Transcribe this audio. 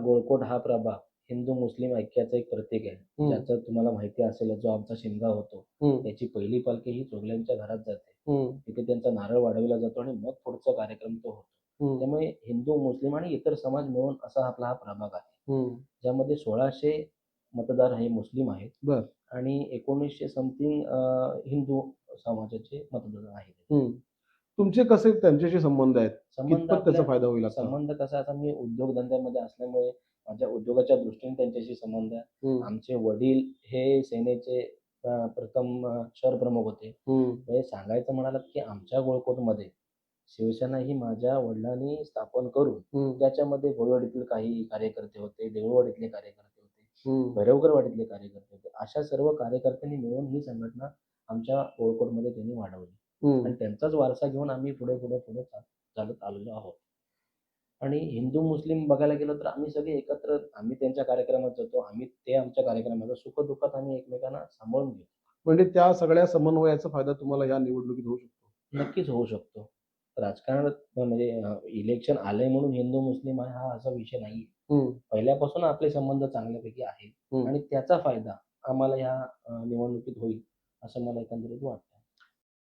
गोळकोट हा प्रभाग हिंदू मुस्लिम ऐक्याचं एक प्रतीक आहे. ज्याचं तुम्हाला माहिती असेल, जो आमचा शिमगा होतो, त्याची पहिली पालखी ही चोगल्यांच्या घरात जाते. तिथे त्यांचा नारळ वाढवला जातो आणि मग पुढचा कार्यक्रम तो होतो. त्यामुळे हिंदू, मुस्लिम आणि इतर समाज मिळून असा आपला हा प्रभाग आहे. ज्यामध्ये 1600 मतदार हे मुस्लिम आहेत बर आणि 1900 समथिंग हिंदू समाजाचे मतदार आहेत. तुमचे कसे त्यांच्याशी संबंध आहेत? संबंध कितपत त्याचा आपल्या फायदा होईल आता? संबंध कसा आता मी उद्योगधंद्यामध्ये असल्यामुळे माझ्या उद्योगाच्या दृष्टीने त्यांच्याशी संबंध आहे. आमचे वडील हे सेनेचे प्रथम शहर प्रमुख होते. म्हणजे सांगायचं म्हणालात की आमच्या गोळकोटमध्ये शिवसेना ही माझ्या वडिलांनी स्थापन करून त्याच्यामध्ये भोईवाडीतील काही कार्यकर्ते होते, देऊळवाडीतले कार्यकर्ते होते, भैरवगडवाडीतले कार्यकर्ते होते. अशा सर्व कार्यकर्त्यांनी मिळून ही संघटना आमच्या गोळकोटमध्ये त्यांनी वाढवली आणि त्यांचाच वारसा घेऊन आम्ही पुढे चालत आलेलो आहोत. आणि हिंदू मुस्लिम बघायला गेलं तर आम्ही सगळे एकत्र आम्ही त्यांच्या कार्यक्रमात जातो. आम्ही ते आमच्या कार्यक्रमात सुख-दुःखात आम्ही एकमेकांना सांभाळून घेतो. म्हणजे त्या सगळ्या समन्वयाचा फायदा तुम्हाला या निवडणुकीत होऊ शकतो? नक्कीच होऊ शकतो. राजकारणात म्हणजे इलेक्शन आलंय म्हणून हिंदू मुस्लिम आहे हा असा विषय नाहीये. पहिल्यापासून आपले संबंध चांगल्यापैकी आहेत आणि त्याचा फायदा आम्हाला या निवडणुकीत होईल असं मला एकंदरीत वाटतं.